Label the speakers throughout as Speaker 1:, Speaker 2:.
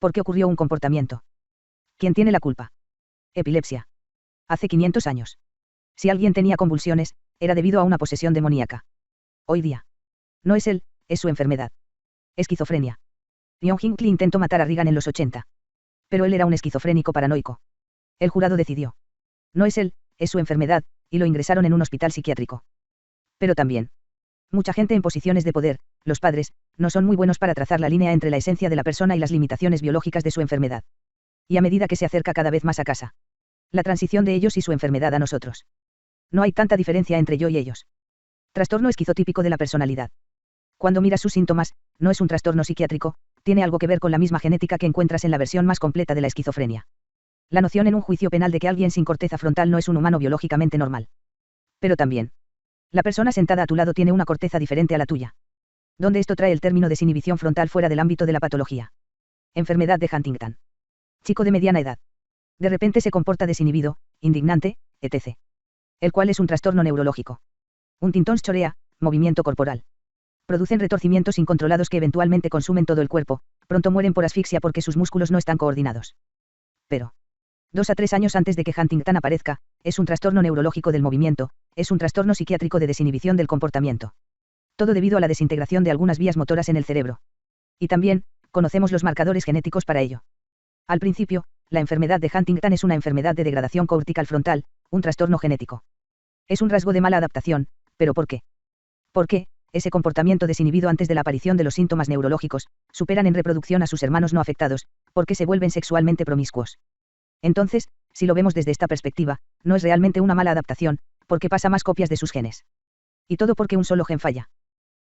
Speaker 1: ¿Por qué ocurrió un comportamiento? ¿Quién tiene la culpa? Epilepsia. Hace 500 años. Si alguien tenía convulsiones, era debido a una posesión demoníaca. Hoy día. No es él, es su enfermedad. Esquizofrenia. John Hinckley intentó matar a Reagan en los 80. Pero él era un esquizofrénico paranoico. El jurado decidió. No es él, es su enfermedad, y lo ingresaron en un hospital psiquiátrico. Pero también. Mucha gente en posiciones de poder, los padres, no son muy buenos para trazar la línea entre la esencia de la persona y las limitaciones biológicas de su enfermedad. Y a medida que se acerca cada vez más a casa. La transición de ellos y su enfermedad a nosotros. No hay tanta diferencia entre yo y ellos. Trastorno esquizotípico de la personalidad. Cuando miras sus síntomas, no es un trastorno psiquiátrico, tiene algo que ver con la misma genética que encuentras en la versión más completa de la esquizofrenia. La noción en un juicio penal de que alguien sin corteza frontal no es un humano biológicamente normal. Pero también. La persona sentada a tu lado tiene una corteza diferente a la tuya. Donde esto trae el término desinhibición frontal fuera del ámbito de la patología. Enfermedad de Huntington. Chico de mediana edad. De repente se comporta desinhibido, indignante, etc. El cual es un trastorno neurológico. Un tintón chorea, movimiento corporal. Producen retorcimientos incontrolados que eventualmente consumen todo el cuerpo, pronto mueren por asfixia porque sus músculos no están coordinados. Pero 2 a 3 años antes de que Huntington aparezca, es un trastorno neurológico del movimiento, es un trastorno psiquiátrico de desinhibición del comportamiento. Todo debido a la desintegración de algunas vías motoras en el cerebro. Y también, conocemos los marcadores genéticos para ello. Al principio, la enfermedad de Huntington es una enfermedad de degradación cortical frontal, un trastorno genético. Es un rasgo de mala adaptación, pero ¿por qué? ¿Por qué? Ese comportamiento desinhibido antes de la aparición de los síntomas neurológicos, superan en reproducción a sus hermanos no afectados, porque se vuelven sexualmente promiscuos. Entonces, si lo vemos desde esta perspectiva, no es realmente una mala adaptación, porque pasa más copias de sus genes. Y todo porque un solo gen falla.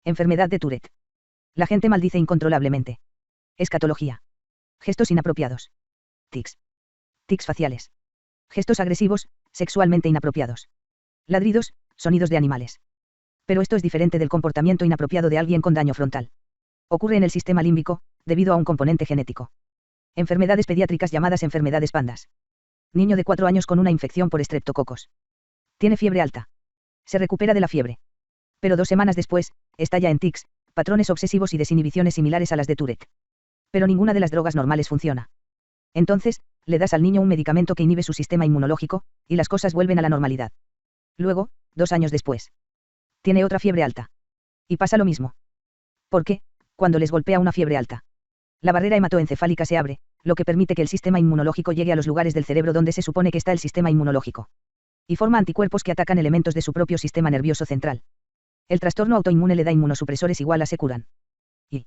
Speaker 1: Enfermedad de Tourette. La gente maldice incontrolablemente. Escatología. Gestos inapropiados. Tics. Tics faciales. Gestos agresivos, sexualmente inapropiados. Ladridos, sonidos de animales. Pero esto es diferente del comportamiento inapropiado de alguien con daño frontal. Ocurre en el sistema límbico, debido a un componente genético. Enfermedades pediátricas llamadas enfermedades pandas. Niño de 4 años con una infección por estreptococos. Tiene fiebre alta. Se recupera de la fiebre. Pero 2 semanas después, estalla en tics, patrones obsesivos y desinhibiciones similares a las de Tourette. Pero ninguna de las drogas normales funciona. Entonces, le das al niño un medicamento que inhibe su sistema inmunológico, y las cosas vuelven a la normalidad. Luego, 2 años después. Tiene otra fiebre alta. Y pasa lo mismo. ¿Por qué? Cuando les golpea una fiebre alta. La barrera hematoencefálica se abre, lo que permite que el sistema inmunológico llegue a los lugares del cerebro donde se supone que está el sistema inmunológico. Y forma anticuerpos que atacan elementos de su propio sistema nervioso central. El trastorno autoinmune le da inmunosupresores igual a se curan. Y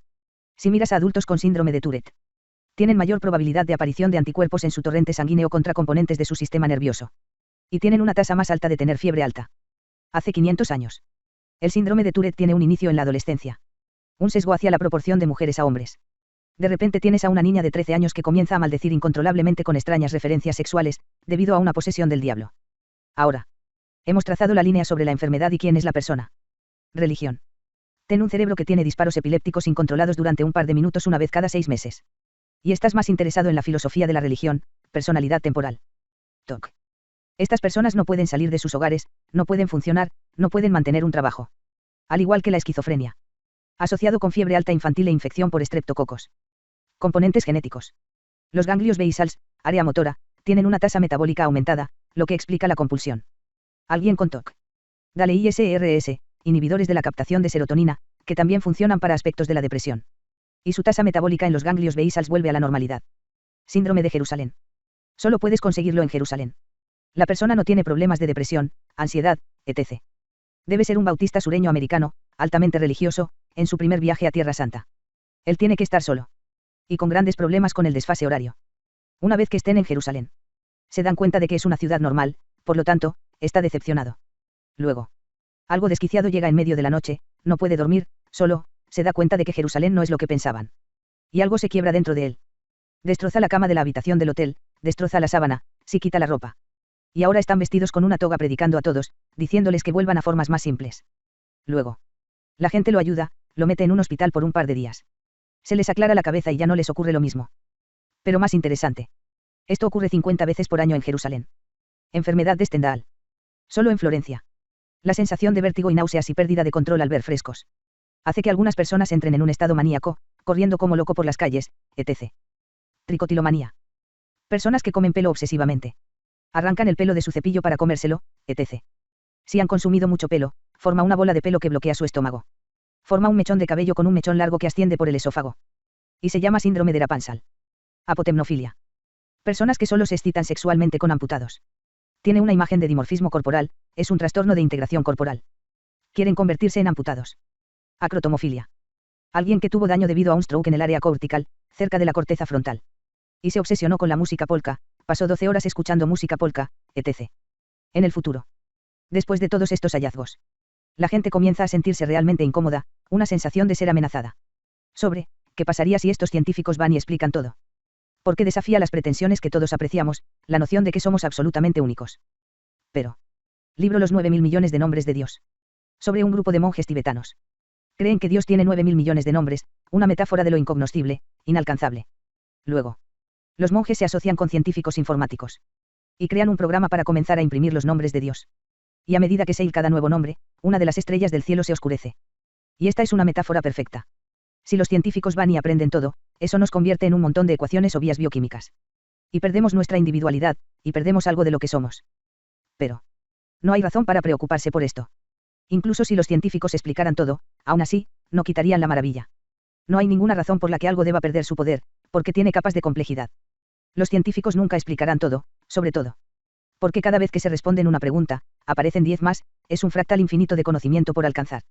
Speaker 1: si miras a adultos con síndrome de Tourette, tienen mayor probabilidad de aparición de anticuerpos en su torrente sanguíneo contra componentes de su sistema nervioso. Y tienen una tasa más alta de tener fiebre alta. Hace 500 años. El síndrome de Tourette tiene un inicio en la adolescencia. Un sesgo hacia la proporción de mujeres a hombres. De repente tienes a una niña de 13 años que comienza a maldecir incontrolablemente con extrañas referencias sexuales, debido a una posesión del diablo. Ahora. Hemos trazado la línea sobre la enfermedad y quién es la persona. Religión. Ten un cerebro que tiene disparos epilépticos incontrolados durante un par de minutos una vez cada 6 meses. Y estás más interesado en la filosofía de la religión, personalidad temporal. TOC. Estas personas no pueden salir de sus hogares, no pueden funcionar, no pueden mantener un trabajo. Al igual que la esquizofrenia. Asociado con fiebre alta infantil e infección por estreptococos. Componentes genéticos. Los ganglios basales, área motora, tienen una tasa metabólica aumentada, lo que explica la compulsión. Alguien con TOC. Dale ISRS, inhibidores de la captación de serotonina, que también funcionan para aspectos de la depresión. Y su tasa metabólica en los ganglios basales vuelve a la normalidad. Síndrome de Jerusalén. Solo puedes conseguirlo en Jerusalén. La persona no tiene problemas de depresión, ansiedad, etc. Debe ser un bautista sureño americano, altamente religioso, en su primer viaje a Tierra Santa. Él tiene que estar solo. Y con grandes problemas con el desfase horario. Una vez que estén en Jerusalén. Se dan cuenta de que es una ciudad normal, por lo tanto, está decepcionado. Luego. Algo desquiciado llega en medio de la noche, no puede dormir, solo, se da cuenta de que Jerusalén no es lo que pensaban. Y algo se quiebra dentro de él. Destroza la cama de la habitación del hotel, destroza la sábana, sí quita la ropa. Y ahora están vestidos con una toga predicando a todos, diciéndoles que vuelvan a formas más simples. Luego. La gente lo ayuda, lo mete en un hospital por un par de días. Se les aclara la cabeza y ya no les ocurre lo mismo. Pero más interesante. Esto ocurre 50 veces por año en Jerusalén. Enfermedad de Stendhal. Solo en Florencia. La sensación de vértigo y náuseas y pérdida de control al ver frescos. Hace que algunas personas entren en un estado maníaco, corriendo como loco por las calles, etc. Tricotilomanía. Personas que comen pelo obsesivamente. Arrancan el pelo de su cepillo para comérselo, etc. Si han consumido mucho pelo, forma una bola de pelo que bloquea su estómago. Forma un mechón de cabello con un mechón largo que asciende por el esófago. Y se llama síndrome de Rapansal. Apotemnofilia. Personas que solo se excitan sexualmente con amputados. Tiene una imagen de dimorfismo corporal, es un trastorno de integración corporal. Quieren convertirse en amputados. Acrotomofilia. Alguien que tuvo daño debido a un stroke en el área cortical, cerca de la corteza frontal. Y se obsesionó con la música polka, pasó 12 horas escuchando música polka, etc. En el futuro. Después de todos estos hallazgos, la gente comienza a sentirse realmente incómoda, una sensación de ser amenazada. ¿Qué pasaría si estos científicos van y explican todo? Porque desafía las pretensiones que todos apreciamos, la noción de que somos absolutamente únicos. Pero. Libro Los 9.000 millones de nombres de Dios. Sobre un grupo de monjes tibetanos. Creen que Dios tiene 9.000 millones de nombres, una metáfora de lo incognoscible, inalcanzable. Luego. Los monjes se asocian con científicos informáticos. Y crean un programa para comenzar a imprimir los nombres de Dios. Y a medida que se cada nuevo nombre, una de las estrellas del cielo se oscurece. Y esta es una metáfora perfecta. Si los científicos van y aprenden todo, eso nos convierte en un montón de ecuaciones o vías bioquímicas. Y perdemos nuestra individualidad, y perdemos algo de lo que somos. Pero. No hay razón para preocuparse por esto. Incluso si los científicos explicaran todo, aún así, no quitarían la maravilla. No hay ninguna razón por la que algo deba perder su poder, porque tiene capas de complejidad. Los científicos nunca explicarán todo, sobre todo. Porque cada vez que se responden una pregunta, aparecen 10 más, es un fractal infinito de conocimiento por alcanzar.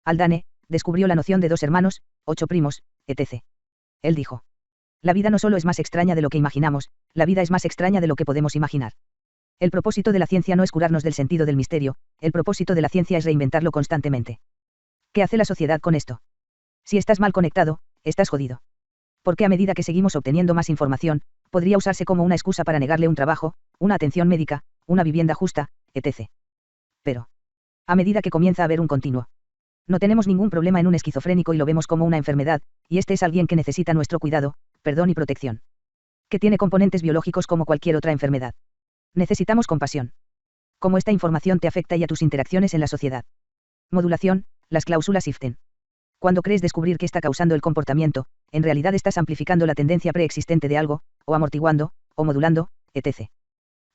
Speaker 1: Haldane descubrió la noción de 2 hermanos, 8 primos, etc. Él dijo: la vida no solo es más extraña de lo que imaginamos, la vida es más extraña de lo que podemos imaginar. El propósito de la ciencia no es curarnos del sentido del misterio, el propósito de la ciencia es reinventarlo constantemente. ¿Qué hace la sociedad con esto? Si estás mal conectado, estás jodido. Porque a medida que seguimos obteniendo más información, podría usarse como una excusa para negarle un trabajo, una atención médica, una vivienda justa, etc. Pero, a medida que comienza a haber un continuo. No tenemos ningún problema en un esquizofrénico y lo vemos como una enfermedad, y este es alguien que necesita nuestro cuidado, perdón y protección. Que tiene componentes biológicos como cualquier otra enfermedad. Necesitamos compasión. Cómo esta información te afecta y a tus interacciones en la sociedad. Modulación, las cláusulas IFTEN. Cuando crees descubrir qué está causando el comportamiento, en realidad estás amplificando la tendencia preexistente de algo, o amortiguando, o modulando, etc.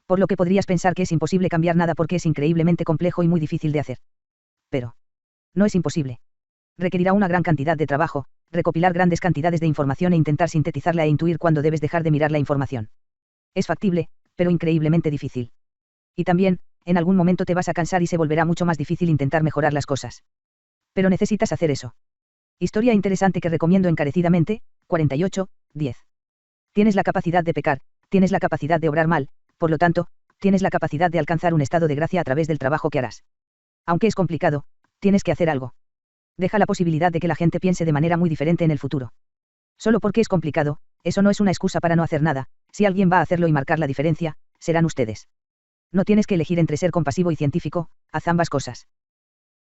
Speaker 1: Por lo que podrías pensar que es imposible cambiar nada porque es increíblemente complejo y muy difícil de hacer. Pero. No es imposible. Requerirá una gran cantidad de trabajo, recopilar grandes cantidades de información e intentar sintetizarla e intuir cuándo debes dejar de mirar la información. Es factible, pero increíblemente difícil. Y también, en algún momento te vas a cansar y se volverá mucho más difícil intentar mejorar las cosas. Pero necesitas hacer eso. Historia interesante que recomiendo encarecidamente, 48:10. Tienes la capacidad de pecar, tienes la capacidad de obrar mal, por lo tanto, tienes la capacidad de alcanzar un estado de gracia a través del trabajo que harás. Aunque es complicado, tienes que hacer algo. Deja la posibilidad de que la gente piense de manera muy diferente en el futuro. Solo porque es complicado, eso no es una excusa para no hacer nada, si alguien va a hacerlo y marcar la diferencia, serán ustedes. No tienes que elegir entre ser compasivo y científico, haz ambas cosas.